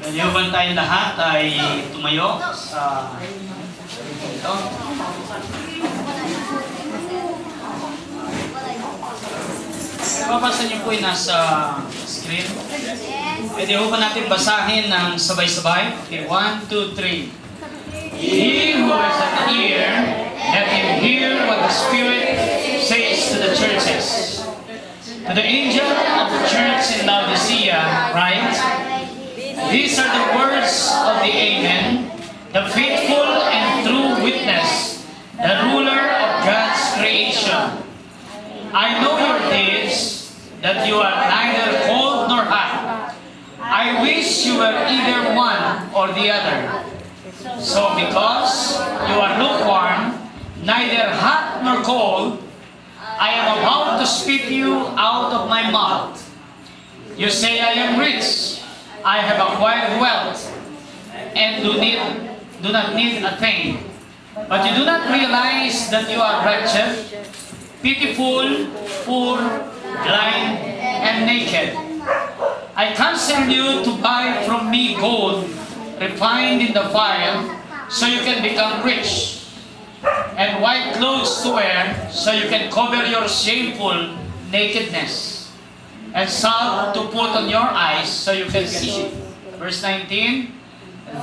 Naniyaban tayong lahat ay tumayo sa ito. Papansin niyo po yung nasa screen. Pwede ho ba natin basahin ng sabay-sabay? Okay, 1, 2, 3. He who has an ear, let him hear what the Spirit says to the churches. To the angel of the church in Laodicea, write, these are the words of the Amen, the faithful and true witness, the ruler of God's creation. I know your deeds, that you are neither cold nor hot. I wish you were either one or the other. So because you are lukewarm, neither hot nor cold, I am about to spit you out of my mouth. You say I am rich, I have acquired wealth, and do not need a thing. But you do not realize that you are wretched, pitiful, poor, blind, and naked. I counsel you to buy from me gold refined in the fire, so you can become rich, and white clothes to wear, so you can cover your shameful nakedness, and salve to put on your eyes, so you can see. Verse 19,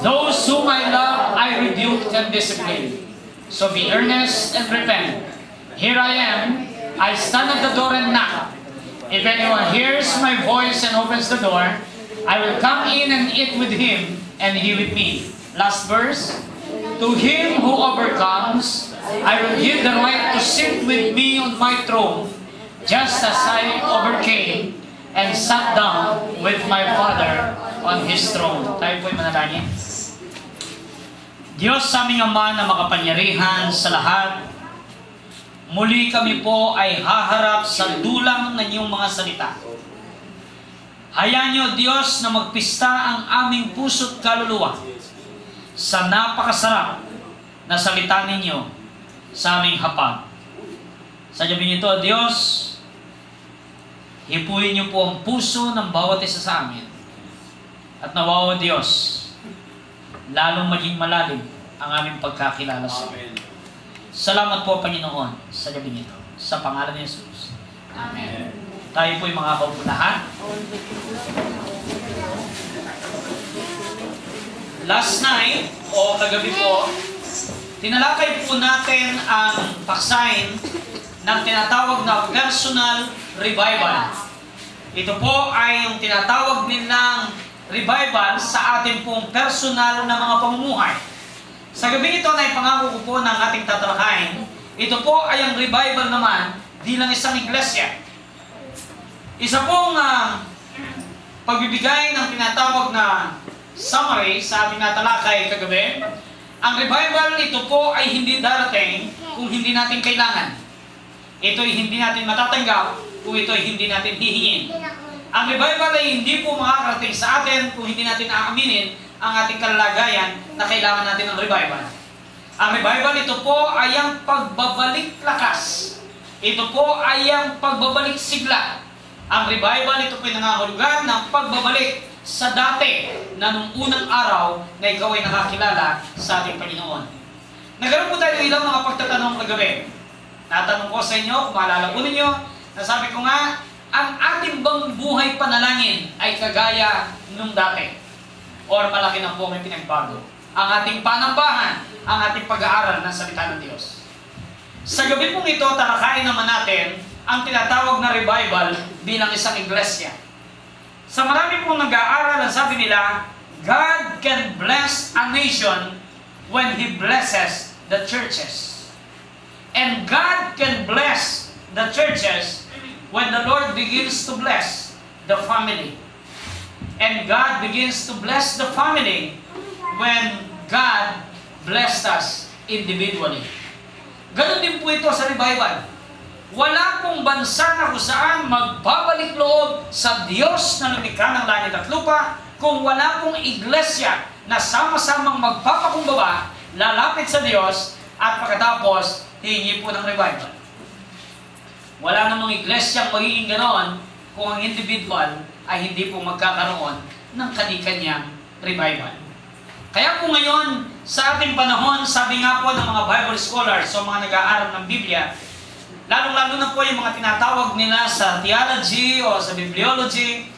those whom I love, I rebuke and discipline. So be earnest and repent. Here I am, I stand at the door and knock. If anyone hears my voice and opens the door, I will come in and eat with him, and he with me. Last verse, to him who overcomes, I will give the right to sit with me on my throne, just as I overcame and sat down with my Father on His throne. Tayo po'y manalangin. Diyos sa aming Ama na makapangyarihan sa lahat, muli kami po ay haharap sa dulang ng iyong mga salita. Hayaan niyo, Diyos, na magpista ang aming puso't kaluluwa sa napakasarap na salita ninyo sa aming hapag. Sa gabi nito, Diyos, hipuin niyo po ang puso ng bawat isa sa amin. At nawawa, Diyos, lalong maging malalim ang aming pagkakilala sa iyo. Salamat po, Panginoon, sa gabi nito. Sa pangalan ni Jesus. Amen. Tayo po'y mga kaupunahan. Last night, o kagabi po, tinalakay po natin ang paksain ng tinatawag na personal revival. Ito po ay yung tinatawag nilang revival sa ating pong personal na mga pamumuhay. Sa gabi ito na ipangako ko po ng ating tatalakayin, ito po ay ang revival naman bilang isang iglesia. Isa pong pagbibigay ng tinatawag na summary sa ating natalakay kagabi. Ang revival, ito po ay hindi darating kung hindi natin kailangan. Ito ay hindi natin matatanggap kung ito ay hindi natin hihingin. Ang revival ay hindi po makakarating sa atin kung hindi natin aaminin ang ating kalalagayan na kailangan natin ng revival. Ang revival, ito po ay ang pagbabalik lakas. Ito po ay ang pagbabalik sigla. Ang revival, ito po ay nangangahulugan ng pagbabalik sa dati na nung unang araw na ikaw ay nakakilala sa ating Panginoon. Nagkaroon po tayo ng ilang mga pagtatanong kagabi. Natanong ko sa inyo, kung maalala po ninyo, nasabi ko nga, ang ating bang buhay panalangin ay kagaya nung dati? Or malaki na po may pinagbago? Ang ating panambahan, ang ating pag-aaral ng salita ng Diyos. Sa gabi pong ito, talakayin naman natin ang tinatawag na revival bilang isang iglesia. Sa marami pong nag-aaral, ang sabi nila, God can bless a nation when He blesses the churches. And God can bless the churches when the Lord begins to bless the family. And God begins to bless the family when God blessed us individually. Ganon din po ito sa revival. Wala pong bansa na kung saan magbabalik loob sa Diyos na lumikha ng langit at lupa kung wala pong iglesia na sama-samang magpapakumbaba, lalapit sa Diyos at pagkatapos hihingi po ng revival. Wala namang iglesyang magiging ganoon kung ang individual ay hindi po magkakaroon ng kani-kanyang revival. Kaya po ngayon, sa ating panahon, sabi nga po ng mga Bible scholars o mga nag-aaral ng Biblia, lalong-lalo na po yung mga tinatawag nila sa theology o sa bibliology,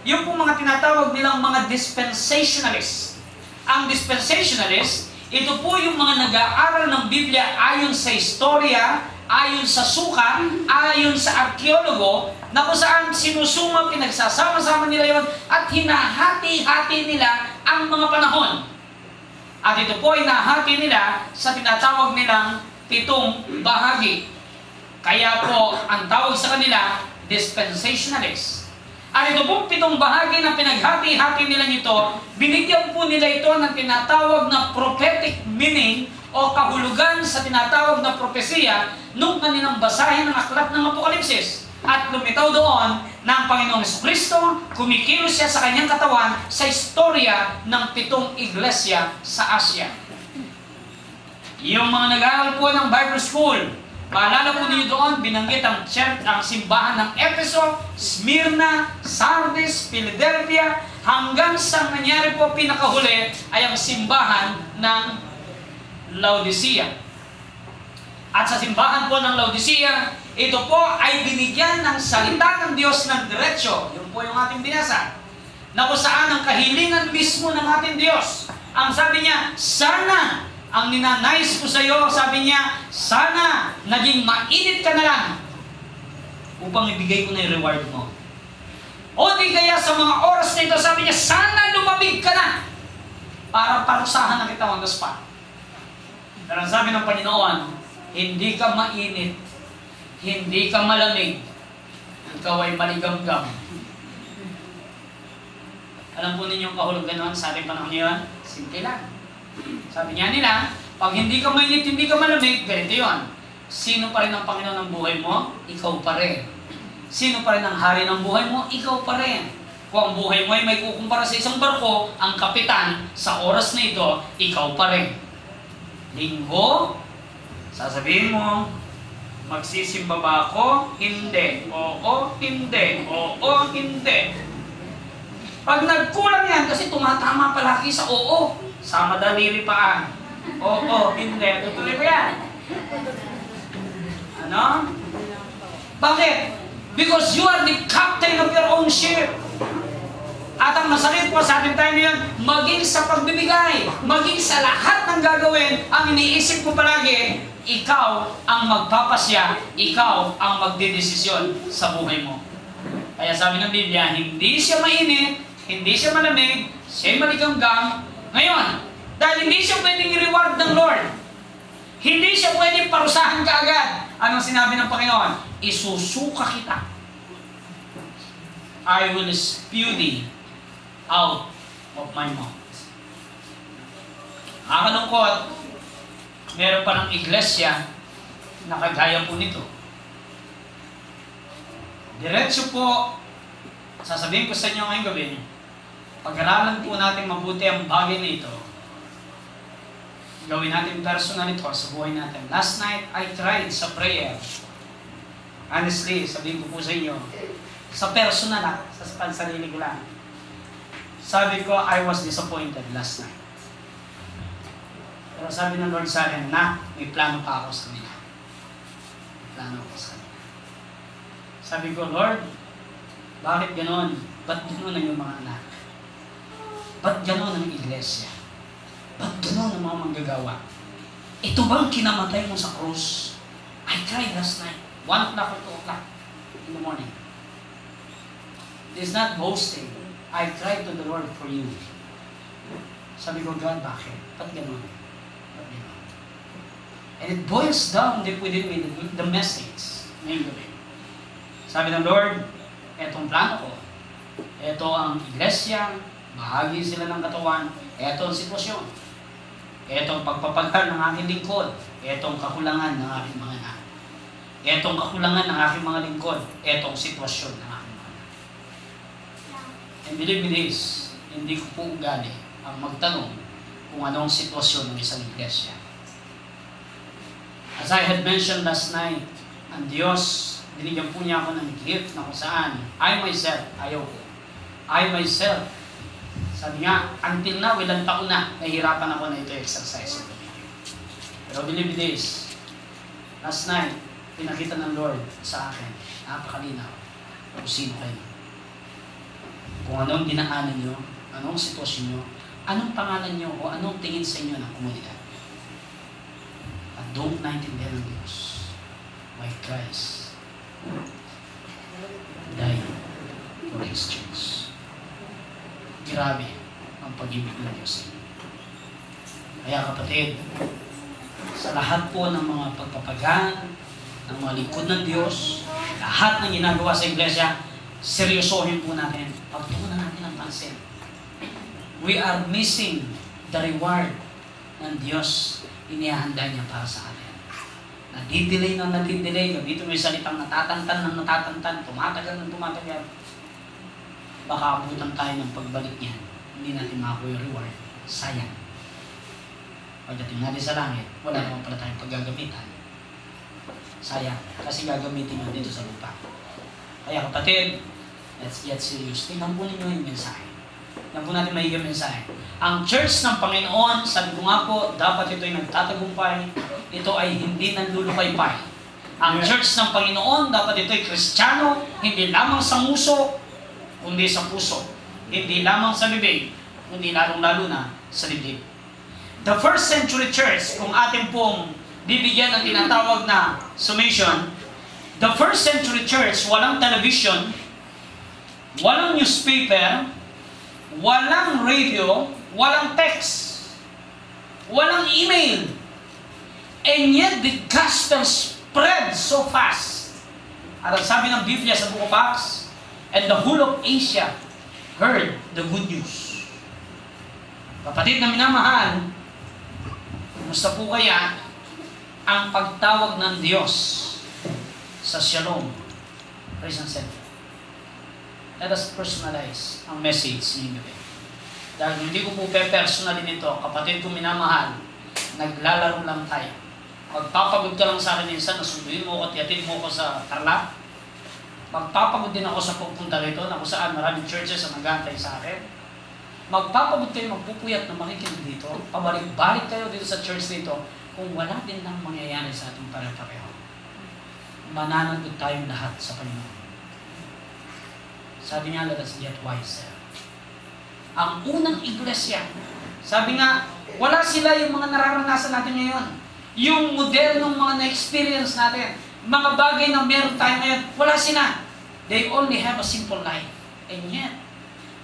yung po mga tinatawag nilang mga dispensationalists. Ang dispensationalists, ito po yung mga nag-aaral ng Biblia ayon sa istorya, ayon sa suka, ayon sa arkeologo, na kung saan sinusuma, pinagsasama-sama nila yon at hinahati-hati nila ang mga panahon. At ito po ay nahati nila sa tinatawag nilang 7 bahagi. Kaya po, ang tawag sa kanila, dispensationalists. At ito pong 7 bahagi na pinaghati-hati nila nito, binigyan po nila ito ng tinatawag na prophetic meaning o kahulugan sa tinatawag na propesiya nung kanilang basahin ng aklat ng Apokalipsis. At lumitaw doon na ang Panginoong Jesucristo, kumikilos siya sa kanyang katawan sa istorya ng 7 iglesia sa Asia. Yung mga nag-aaral po ng Bible School, maalala po niyo doon, binanggit ang church, ang simbahan ng Efeso, Smyrna, Sardis, Philadelphia, hanggang sa nangyari po pinakahuli ay ang simbahan ng Laodicea. At sa simbahan po ng Laodicea, ito po ay binigyan ng salita ng Diyos ng diretsyo. Yun po yung ating binasa. Na kung saan ang kahilingan mismo ng ating Diyos. Ang sabi niya, sana, ang ninanais ko sa iyo, sabi niya, sana naging mainit ka na lang upang ibigay ko na yung reward mo. O di kaya sa mga oras na ito, sabi niya, sana lumamig ka na para parusahan na kita on the spot. Pero ang sabi ng Panginoon, hindi ka mainit, hindi ka malamig, ikaw ay maligamgam. Alam po ninyong kahulugan noon sa ating panahon ngayon? Simple lang. Sabi niya nila, pag hindi ka mainit, hindi ka malamig, ganito yun. Sino pa rin ang Panginoon ng buhay mo? Ikaw pa rin. Sino pa rin ang hari ng buhay mo? Ikaw pa rin. Kung ang buhay mo ay may kukumpara sa isang barko, ang kapitan, sa oras na ito, ikaw pa rin. Linggo, sasabihin mo, magsisimba ba ako? Hindi. Oo, hindi. Oo, hindi. Pag nagkulang yan, kasi tumatama palagi sa oo, sama daliri paan. Oo, hindi. Tutuloy ko yan. Ano? Bakit? Because you are the captain of your own ship. At ang masakit po sa ating time ngayon, maging sa pagbibigay, maging sa lahat ng gagawin, ang iniisip ko palagi, ikaw ang magpapasya, ikaw ang magdedesisyon sa buhay mo. Kaya sabi ng Biblia, hindi siya mainit, hindi siya malamig, siya maligamgam. Ngayon, dahil hindi siya pwedeng i-reward ng Lord, hindi siya pwedeng parusahan kaagad. Anong sinabi ng Panginoon? Isusuka kita. I will spew thee out of my mouth. Nakakalungkot, meron pa ng iglesia na kagaya po nito. Diretso po, sasabihin ko sa inyo ngayong gabi, pag-aralan po natin mabuti ang bagay na ito. Gawin natin personal ito sa buhay natin. Last night, I tried sa prayer. Honestly, sabihin ko po sa inyo, sa personal lang, sa pansarili ko lang. Sabi ko, I was disappointed last night. Pero sabi ng Lord sa akin, na, may plano pa ako sa kanila. May plano ako sa kanila. Sabi ko, Lord, bakit ganon? Ba't ganon ang yung mga anak? Ba't ganon ang iglesia? Ba't ganon ang mga manggagawa? Ito bang kinamatay mo sa krus? I cried last night, 1 o'clock or 2 o'clock in the morning. It is not boasting. I cried to the Lord for you. Sabi ko, God, bakit? Ba't ganon? Ba't ganon? And it boils down deep within me, the message. Ngayong gabi. Sabi ng Lord, etong plano ko. Ito ang iglesia, bahagi sila ng katawan. Ito ang sitwasyon. Ito ang pagpapaghal ng aking lingkod. Ito ang kakulangan ng aking mga anak. Ito ang kakulangan ng aking mga lingkod. Ito ang sitwasyon ng aking mga anak. And believe me this, hindi ko po ugali ang magtanong kung anong sitwasyon ng isang iglesia. As I had mentioned last night, ang Diyos binigyan po niya ako ng gift na kung saan, I myself, ayaw ko. I myself, sabi nga, until now, ilang taon na, nahihirapan ako na ito exercise. Pero believe this, last night, pinakita ng Lord sa akin, napakalinaw, kung sino kayo. Kung anong dinaanan nyo, anong sitwasyon nyo, anong pangalan nyo, o anong tingin sa inyo ng komunidad. At don't naintindihan ng Diyos, why Christ died for His church. Grabe ang pag-ibig ng Diyos sa inyo. Kaya kapatid, sa lahat po ng mga pagpapagaan, ng mga lingkod ng Diyos, lahat ng ginagawa sa iglesia, seryosohin po natin. Pagtuunan natin ang pansin. We are missing the reward ng Diyos inihahanda niya para sa atin. Nadidelay ng nadidelay. Dito may salitang natatantan ng natatantan. Tumatagal ng tumatagal. Baka abutan tayo ng pagbalik niyan. Hindi natin makakuha yung reward. Sayang. Pagdating natin sa langit, wala naman pala tayong paggagamitan. Sayang. Kasi gagamitin nyo dito sa lupa. Kaya kapatid, let's get serious. Tingnan po ninyo yung mensahe. Tingnan po natin may mensahe. Ang church ng Panginoon, sabi ko nga po, dapat ito ay nagtatagumpay. Ito ay hindi nanlulupaypay. Ang church ng Panginoon, dapat ito ay Kristiyano, hindi lamang sa muso, kundi sa puso. Hindi lamang sa bibig, kundi lalong-lalo na sa dibdib. The first century church, kung atin pong bibigyan ng tinatawag na summation, the first century church, walang television, walang newspaper, walang radio, walang text, walang email. And yet the gospel spread so fast. At ang sabi ng Biblia sa Book of Acts, and the whole of Asia heard the good news. Kapatid na minamahal, kumusta po kaya ang pagtawag ng Diyos sa Shalom Prison Center? Let us personalize ang message ninyo. Dahil hindi ko po pe-personalin ito, kapatid ko minamahal, naglalaro lang tayo. Magpapagod ka lang sa akin minsan, nasunduin mo ko at yatid mo ko sa Tarlac. Magpapagod din ako sa pagpunta rito, na kung saan maraming churches ang nag-aantay sa akin. Magpapagod kayo, magpupuyat na makikinig dito. Pabalik-balik kayo dito sa church dito kung wala din lang mangyayari sa ating pare-pareho. Mananagot tayong lahat sa Panginoon. Sabi nga, let us get wiser. Ang unang iglesia, sabi nga, wala sila yung mga nararanasan natin ngayon. Yung model ng mga na-experience natin, mga bagay na meron tayo ngayon, wala sila. They only have a simple life. And yet,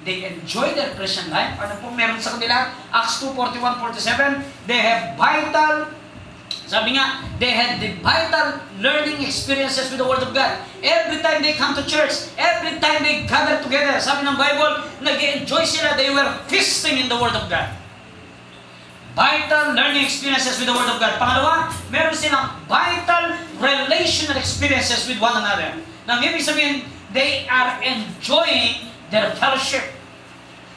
they enjoy their Christian life. Ano po meron sa kanila? Acts 2:41-47. They have vital, sabi nga, they had the vital learning experiences with the Word of God. Every time they come to church, every time they gather together, sabi ng Bible, nag-enjoy sila, they were feasting in the Word of God. Vital learning experiences with the Word of God. Pangalawa, meron silang vital relational experiences with one another. Nang ibig sabihin, they are enjoying their fellowship.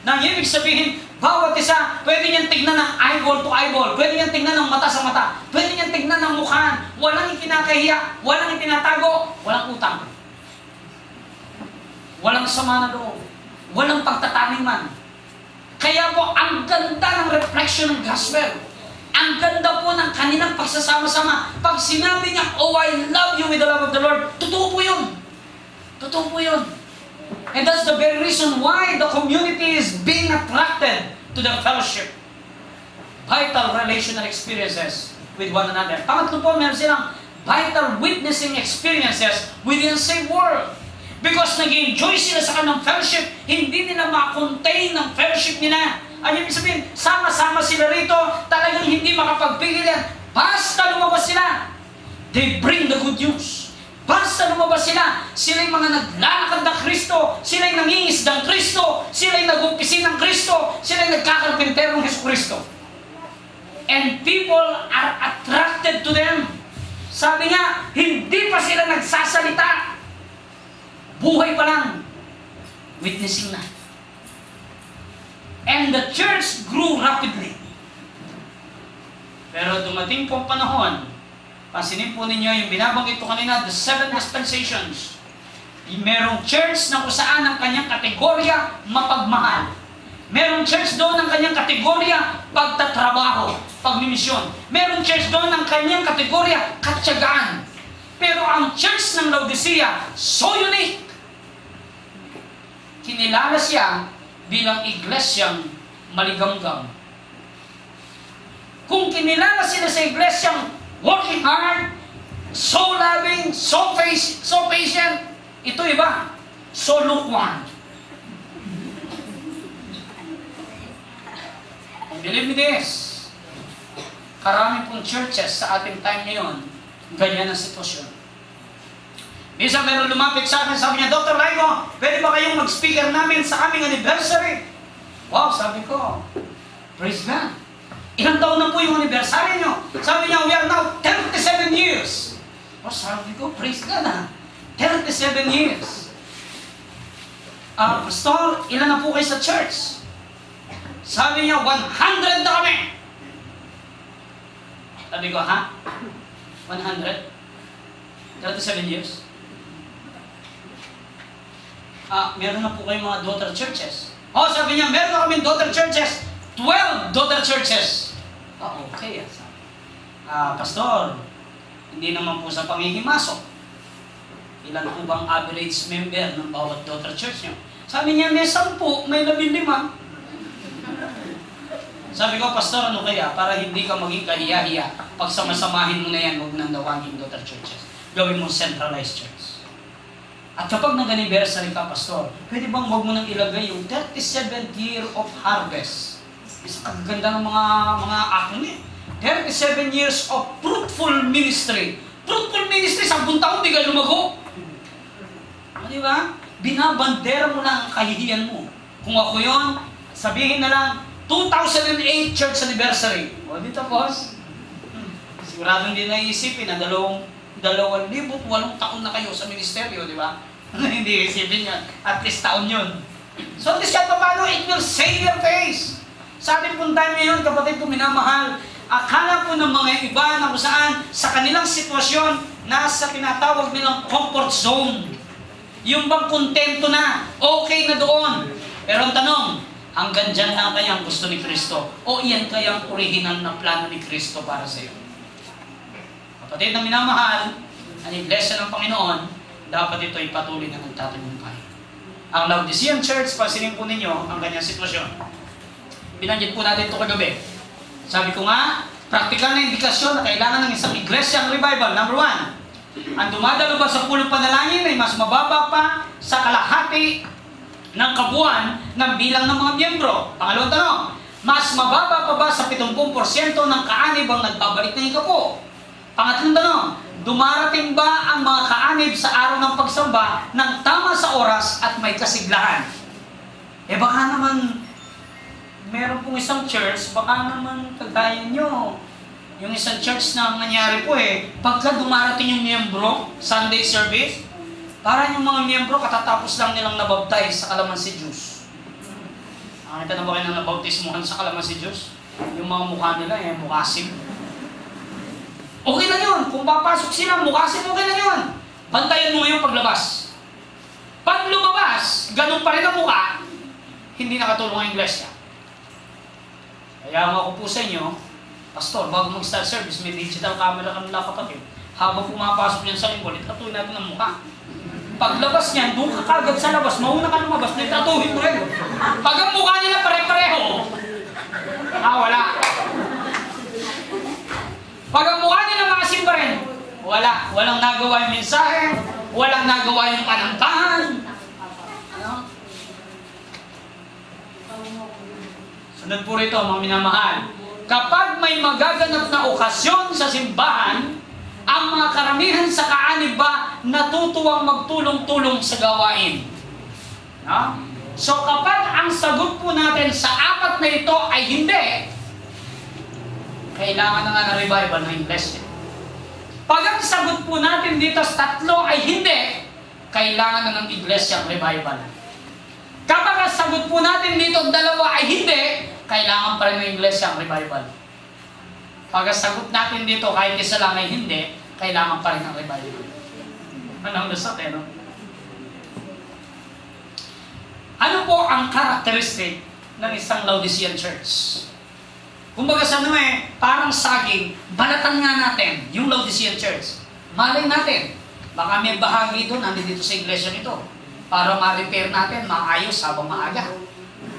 Nang ibig sabihin, bawat isa, pwede niyang tignan ng eyeball to eyeball, pwede niyang tignan ng mata sa mata, pwede niyang tignan ng mukhaan, walang ikinakahiya, walang itinatago, walang utang. Walang sama na loob, walang pagtataniman. Kaya po, ang ganda ng reflection ng gospel. Ang ganda po ng kanilang pagsasama-sama. Pag sinabi niya, oh, I love you with the love of the Lord, totoo po yun. Totoo po yun. And that's the very reason why the community is being attracted to the fellowship. Vital relational experiences with one another. Pangatlo po, meron silang vital witnessing experiences within the same world. Because nag-enjoy sila sa kanilang fellowship, hindi nila ma-contain ng fellowship nila. Ano yung sabihin? Sama-sama sila rito, talagang hindi makapagpigil yan. Basta lumabas sila, they bring the good news. Basta lumabas sila, sila'y mga naglalakad ng Kristo, sila'y nangingisdang Kristo, sila'y nag-umpisi ng Kristo, sila'y nagkakarpintero ng Hesus Kristo. And people are attracted to them. Sabi nga, hindi pa sila nagsasalita. Buhay pa lang. Witnessing na. And the church grew rapidly. Pero dumating po ang panahon Pansinin po ninyo yung binabanggit ko kanina, the 7 dispensations. Merong church na kung saan ang kanyang kategorya mapagmahal. Merong church doon ang kanyang kategorya pagtatrabaho, pagmimisyon. Merong church doon ang kanyang kategorya katyagaan. Pero ang church ng Laodicea, so unique. Kinilala siya bilang iglesyang maligamgam. Kung kinilala sila sa iglesyang working hard, so loving, so patient, ito iba, so lukewarm. Believe me this, karami pong churches sa ating time ngayon, ganyan ang sitwasyon. Minsan meron lumapit sa akin, sabi niya, Dr. Laigo, pwede ba kayong mag-speaker namin sa aming anniversary? Wow, sabi ko, praise God. Ilang taon na po yung anniversary nyo? Sabi niya, we are now 37 years. Oh, sabi ko, praise God 37 years. Pastor, ilan na po kayo sa church? Sabi niya, 100 na kami. Sabi ko, ha? 100? 37 years? Meron na po kayong mga daughter churches. Oh, sabi niya, meron na kaming daughter churches. 12 daughter churches. Okay. Pastor, hindi naman po sa panghihimasok. Ilan po bang average member ng bawat daughter church niyo? Sabi niya, may 10, may 15. Sabi ko, Pastor, ano kaya? Para hindi ka maging kahiya-hiya. Pag samasamahin mo na yan, huwag nang dawangin daughter churches. Gawin mo centralized church. At kapag nag-anniversary ka, Pastor, pwede bang huwag mo nang ilagay yung 37th year of harvest? Isa kaganda ng mga akong 37 years of fruitful ministry. Fruitful ministry, 10 taon, di ka lumago. Di ba? Binabandera mo lang ang kahihiyan mo. Kung ako yon, sabihin na lang, 2008 church anniversary. O, dito, boss. Siguradong hindi naisipin na 2,800 taon na kayo sa ministeryo, di ba? Hindi isipin yan. At least taon yun. So, at least kahit paano, it will save your face. Sa ating pong time ngayon, kapatid ko minamahal, akala po ng mga iba na kung saan sa kanilang sitwasyon, nasa tinatawag nilang comfort zone. Yung bang kontento na, okay na doon. Pero ang tanong, hanggang dyan lang kayang gusto ni Kristo? O iyan kayang original na plano ni Kristo para sa iyo? Kapatid na minamahal, ang iglesia ng Panginoon, dapat ito ay patuloy na nagtatagumpay. Ang Laodicean Church, pasinin po ninyo ang kanyang sitwasyon. Binanggit po natin ito kagabi. Sabi ko nga, praktikal na indikasyon na kailangan ng isang iglesyang revival. Number 1, ang dumadalo ba sa pulong panalangin ay mas mababa pa sa kalahati ng kabuuan ng bilang ng mga miyembro. Pangalawang tanong, mas mababa pa ba sa 70% ng kaanib ang nagbabalik ng ikapo? Pangatlong tanong, dumarating ba ang mga kaanib sa araw ng pagsamba ng tama sa oras at may kasiglahan? Baka naman, meron pong isang church, baka naman kagaya nyo. Yung isang church na nangyari po pagka dumarating yung miyembro, Sunday service, para yung mga miyembro katatapos lang nilang nabaptize sa Kalamansi Juice. Nakita na ba kayo na nabaptismuhan sa Kalamansi Juice? Yung mga mukha nila, mukasim. Okay lang yun. Kung papasok sila, mukasim, okay lang yun. Bantayan mo ngayon paglabas. Pag lumabas, ganun pa rin ang mukha, hindi nakatulong ang iglesia. Kaya ako po sa inyo, Pastor, bago mag-start service, may digital camera ka nila kapatid. Habang pumapasok niyan sa lingkod, itatuhin natin ang mukha. Paglabas niyan, doon ka kagad sa labas, mauna ka lumabas, itatuhin mo rin. Pag ang mukha nila pare-pareho, wala. Pag ang mukha nila makasim pa rin, wala. Walang nagawa yung mensahe, walang nagawa yung kanantahan. Sunod po rito, mga minamahal. Kapag may magaganap na okasyon sa simbahan, ang mga karamihan sa kaanib ba natutuwang magtulong-tulong sa gawain? No? So kapag ang sagot po natin sa 4 na ito ay hindi, kailangan na nga ng revival ng iglesia. Pag ang sagot po natin dito sa 3 ay hindi, kailangan na ng iglesia ang revival. Kapag ang sagot po natin dito 2 ay hindi, kailangan pa rin ng iglesia ang revival. Pag ang sagot natin dito kahit isa lang ay hindi, kailangan pa rin ang revival. Anong lusot eh, no? Ano po ang characteristic ng isang Laodicean church? Kumbaga sa ano parang saging, balatan nga natin yung Laodicean church. Malay natin, baka may bahagi doon, nandito sa iglesia nito, para ma-repair natin, maayos habang maaga.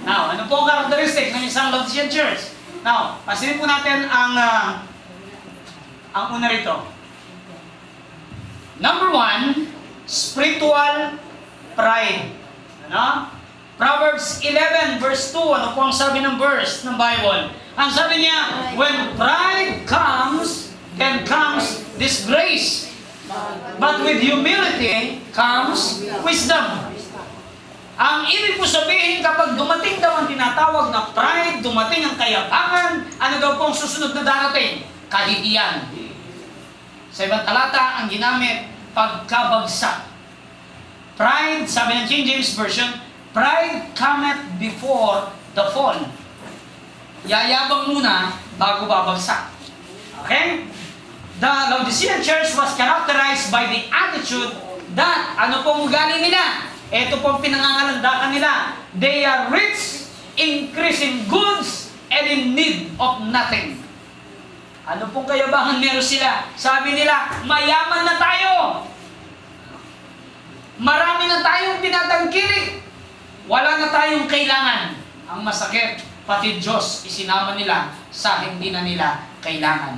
Now, ano po ang characteristic ng isang Laodicean church? Now, pansinin po natin ang una rito. Number 1, spiritual pride. Ano? Proverbs 11 verse 2, ano po ang sabi ng verse ng Bible? Ang sabi niya, when pride comes, then comes disgrace. But with humility comes wisdom. Ang ibig po sabihin, kapag dumating daw ang tinatawag na pride, dumating ang kayabangan, ano daw po ang susunod na darating? Kahihiyan. Sa ibang talata, ang ginamit, pagkabagsak. Pride, sabi ng King James Version, pride cometh before the fall. Yayabang muna bago babagsak. Okay? The Laodicean church was characterized by the attitude that, ano pong ugali nila? Ito pong pinangangalandakan nila. They are rich, increasing goods, and in need of nothing. Ano pong kayabangan meron sila? Sabi nila, mayaman na tayo. Marami na tayong tinatangkilik. Wala na tayong kailangan. Ang masakit, pati Diyos isinama nila sa hindi na nila kailangan.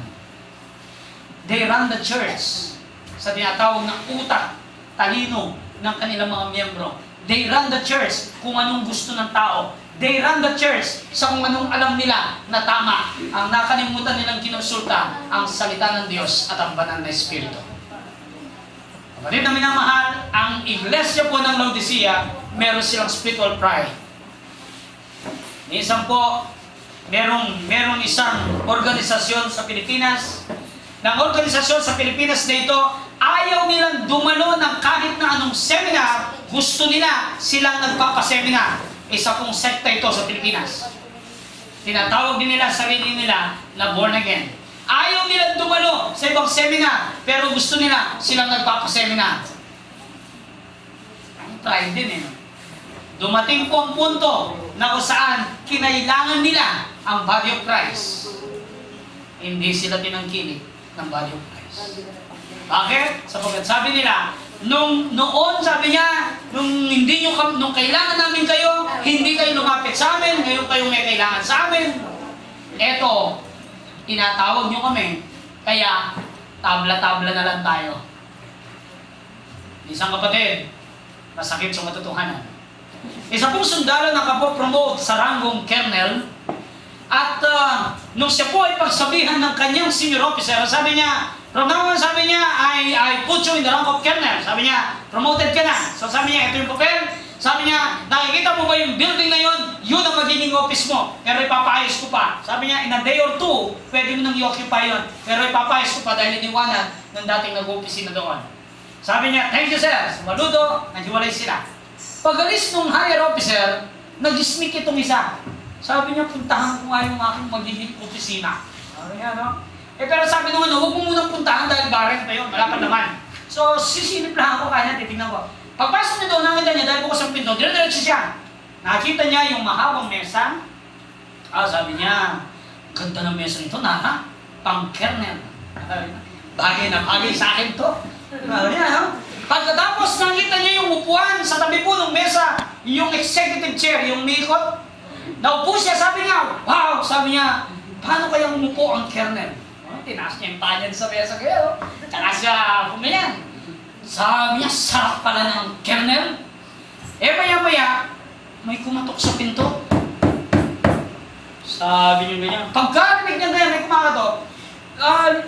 They run the church sa tinatawag na utak, talino ng kanilang mga miyembro. They run the church kung anong gusto ng tao. They run the church sa kung anong alam nila na tama. Ang nakalimutan nilang kinonsulta ang salita ng Diyos at ang banal na Espiritu. Kapatid na minamahal, ang iglesia po ng Laodicea, meron silang spiritual pride. Minsan po, merong isang organisasyon sa Pilipinas. Ng organisasyon sa Pilipinas na ito, ayaw nilang dumalo ng kahit na anong seminar, gusto nila silang nagpapaseminar. Isa pong sekta ito sa Pilipinas. Tinatawag din nila sarili nila na born again. Ayaw nilang dumalo sa ibang seminar, pero gusto nila silang nagpapaseminar. Ang pride din eh. Dumating po ang punto na kung saan kinailangan nila ang body of Christ. Hindi sila tinangkilik ng body of Christ. Bakit? Sapagkat sabi nila, noon sabi niya, nung kailangan namin kayo, hindi kayo lumapit sa amin, ngayon kayo may kailangan sa amin. Eto, tinatawag nyo kami, kaya tabla-tabla na lang tayo. Isang kapatid, masakit sa matotohanan. Isa pong sundalo na kapopromote sa ranggong colonel, at nung siya po ay pagsabihan ng kanyang senior officer, sabi niya, from now on, sabi niya, I put you in the rank of colonel. Sabi niya, promoted ka na. So sabi niya, ito yung papel. Sabi niya, nakikita mo ba yung building na yun? Yun ang magiging office mo. Pero ipapaayos ko pa. Sabi niya, in a day or two, pwede mo nang i-occupy yun. Pero ipapaayos ko pa dahil iniwanan ng dating nag-opisina doon. Sabi niya, thank you sir. Sumaludo, naghiwalay sila. Pag-alis nung higher officer, nag-sneak itong isa. Sabi niya, puntahan ko nga yung aking magiging opisina. Sabi niya, no? Pero sabi nung huwag mo munang puntahan dahil barren pa yun, malapad naman. So, sisilip lang ako, kaya titignan ko. Pagpasok niya doon, nakita niya, dahil bukas ang pinto, dire-diretso siya. Nakita niya yung mahabang mesa. Sabi niya, ganda ng mesa nito, nana, pang-kernel. Bagay na bagay sa akin to. Sabi niya, no? Pagkatapos nakita niya yung upuan sa tabi po ng mesa, yung executive chair, yung mikot. Naupo siya, sabi niya, wow! Sabi niya, paano kayang umupo ang kernel? Tinaas niya yung panyan sa mesa kayo. Tsaka siya pumayan. Sabi niya, sarap pala ng kernel. Maya-maya, may kumatok sa pinto. Sabi niya ganyan. Pagkarinig niya ganyan, may kumakatok.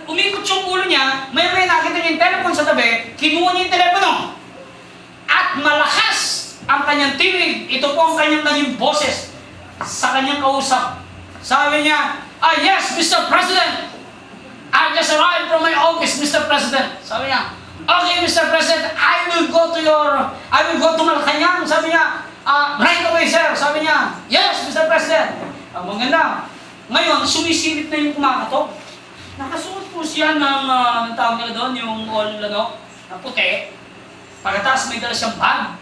Umikot yung ulo niya, maya-maya nakita niya yung telephone sa tabi, kinuha niya yung telepono. At malakas ang kanyang tinig. Ito po ang kanyang naging boses sa kanyang kausap. Sabi niya, yes, Mr. President. I just arrived from my office, Mr. President. Sabi niya, okay, Mr. President, I will go to Malacanang. Sabi niya, right away, sir. Sabi niya, yes, Mr. President. Ang maganda. Ngayon, sumisilip na yung kumakatok. Nakasuot po siya ng, ang tawag nila doon, yung all, na puti. Pagkatapos may dala siyang bag.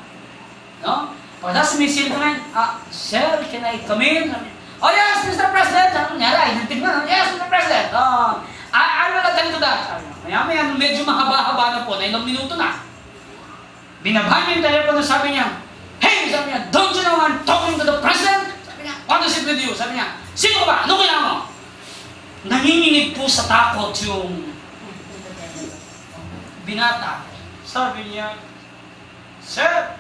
No? Pagkatapos may silman, sir, can I come in? Oh yes, Mr. President! Ano nangyari? Tignan, yes, Mr. President! I will attend to that. Maya-maya, medyo mahaba-haba na po, na ilang minuto na. Binabahan niya yung telepono, sabi niya, hey! Sabi niya, don't you know I'm talking to the President? Sabi niya, what is it with you? Sabi niya, sino ba? Ano kailangan mo? Nanginginig po sa takot yung binata. Sabi niya, sir,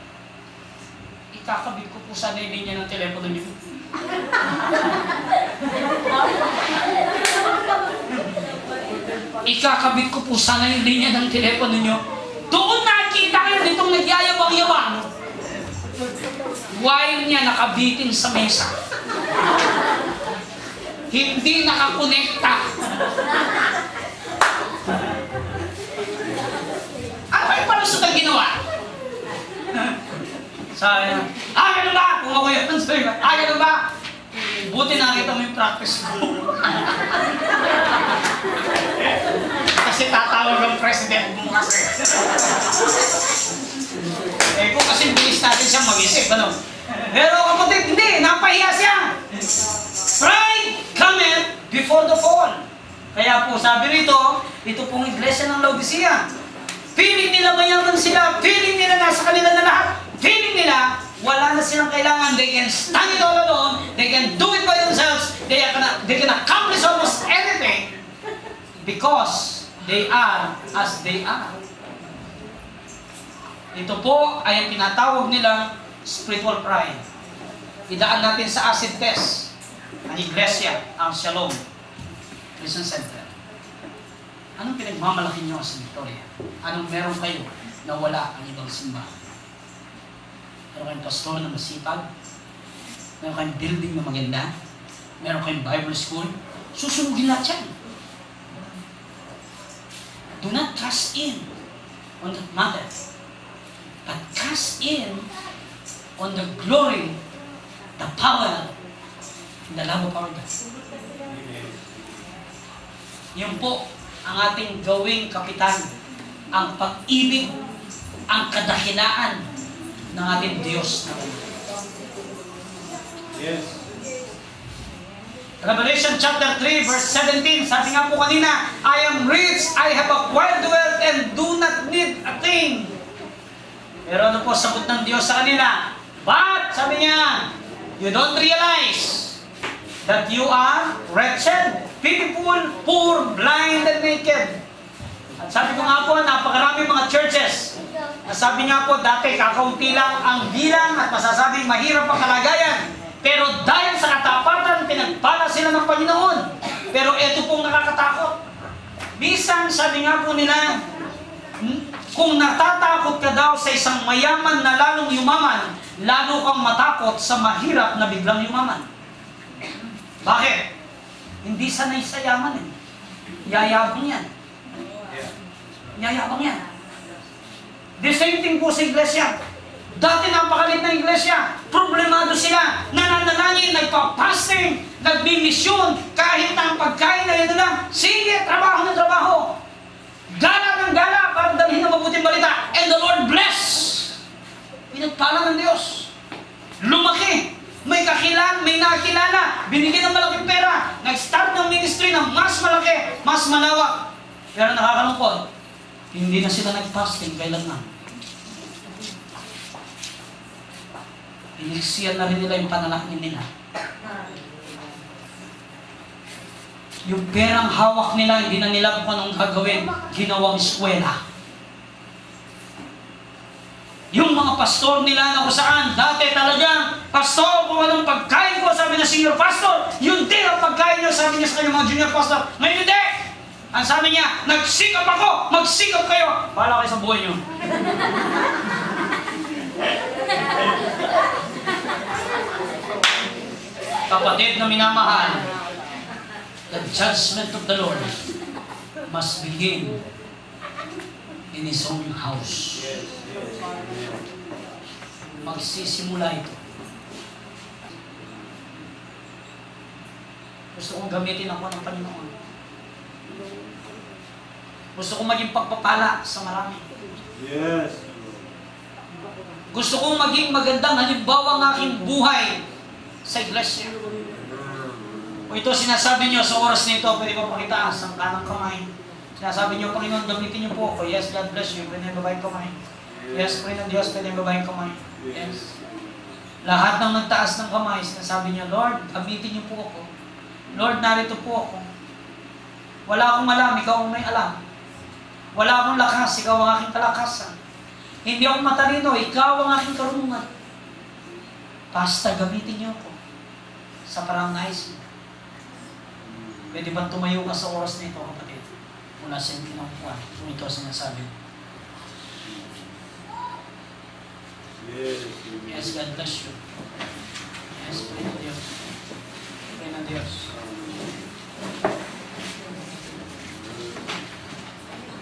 ikakabit ko po sana yung linya ng telepono niyo. Ikakabit ko po sana yung linya ng telepono niyo. Doon nakikita kayo nitong nagyayabang-yabang. Wire niya nakabitin sa mesa. Hindi nakakonekta. Ano yung palusot ang ginawa? Sabi niya, ganun ba? Kung ako yun, sabi niya, ganun ba? Buti nakita mo yung practice ko. Kasi tatawag ang president mo kasi. Kung kasi bilis natin siya mag-isip, ano? Pero kapatid, hindi, napahiya siya. Pride cometh before the fall. Kaya po, sabi rito, ito pong iglesia ng Laodicea. Feeling nila mayaman sila, feeling nila nasa kanila na lahat, feeling nila, wala na silang kailangan, they can stand it all alone, they can do it by themselves, they can accomplish almost anything because they are as they are. Ito po ay ang tinatawag nila spiritual pride. Idaan natin sa acid test ang iglesia, ang Shalom Christian Center. Anong pinagmamalaki nyo sa Victoria? Anong meron kayo na wala ang ibang simbahan? Meron kayong pastor na masipag? Meron kayong building na maganda? Meron kayong Bible school? Susunugin lahat yan. Do not cast in on that matter, but cast in on the glory, the power, and the love of our God. Yun po ang ating gawing kapitan, ang pag-ibig, ang kadahilaan ng ating Diyos. Yes. Revelation chapter 3 verse 17, sabi nga po kanina, I am rich, I have acquired wealth, and do not need a thing. Pero ano po sagot ng Diyos sa kanila? But, sabi niya, you don't realize that you are wretched, pitiful, poor, blind, and naked. At sabi ko nga po, napakarami mga churches. Sabi nga po, dati kakaunti lang ang bilang at masasabing mahirap ang kalagayan. Pero dahil sa katapatan, pinagpala sila ng Panginoon. Pero ito pong nakakatakot. Bisan, sabi nga po nila, kung natatakot ka daw sa isang mayaman na lalong yumaman, lalo kang matakot sa mahirap na biglang yumaman. Bakit? Hindi sanay sa yaman eh. Yayabang yan. Yayabang yan. The same thing po sa iglesia. Dati napakalit na iglesia, problemado sila, nananalangin, nagpa-fasting, nagbimisyon, kahit na ang pagkain na yun lang, sige, trabaho ng trabaho. Gala ng gala para dalhin ang mabuting balita. And the Lord bless. Pinagpala ng Diyos. Lumaki. May kakilan, may nakakilala. Binigyan ng malaking pera. Nag-start ng ministry ng mas malaki, mas malawak. Pero nakakalungkot, hindi na sila nag-fasting kailanman. Piniksiyan na rin nila yung panalangin nila. Yung perang hawak nila, hindi na nila kung anong gagawin, ginawang eskwela. Yung mga pastor nila na kung saan, dati talaga, pastor, kung anong pagkain ko, sabi na senior pastor, yun din ang pagkain niya, sabi niya sa kanyang mga junior pastor. Ngayon hindi! Ang sabi niya, nagsikap ako, magsikap kayo. Bahala kayo sa buhay niyo. Kapatid na minamahal, the judgment of the Lord must begin in His own house. Magsisimula ito. Gusto kong gamitin ako ng Panginoon. Gusto kong maging pagpapala sa marami. Yes. Gusto kong maging magandang halimbawa ng aking buhay sa iglesia. Kung ito sinasabi nyo sa oras na ito, pwede mo pakitaas ang kanang kamay. Sinasabi nyo, Panginoon, gamitin niyo po ako. Yes, God bless you. Pwede yung babaeng kamay. Yes, Panginoon Diyos, pwede yung babaeng kamay. Yes. Lahat ng nagtaas ng kamay, sinasabi niyo, Lord, gamitin niyo po ako. Lord, narito po ako. Wala akong alam, ikaw ang may alam. Wala akong lakas, ikaw ang aking kalakasan. Hindi ako matalino, ikaw ang aking karunungan. Basta gamitin niyo ako sa parang nais mo. Pwede ba tumayo ka sa oras na ito, kapatid? Mula sa iyong kinakuha, kung ito sinasabi. Yes, God bless you. Yes, pray na Diyos. Pray na Diyos.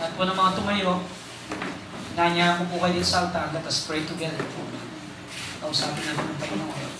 At po ng mga tumayo, nanya mo po kayo din sa altar, let us pray together. Kausapin natin ng Panginoon.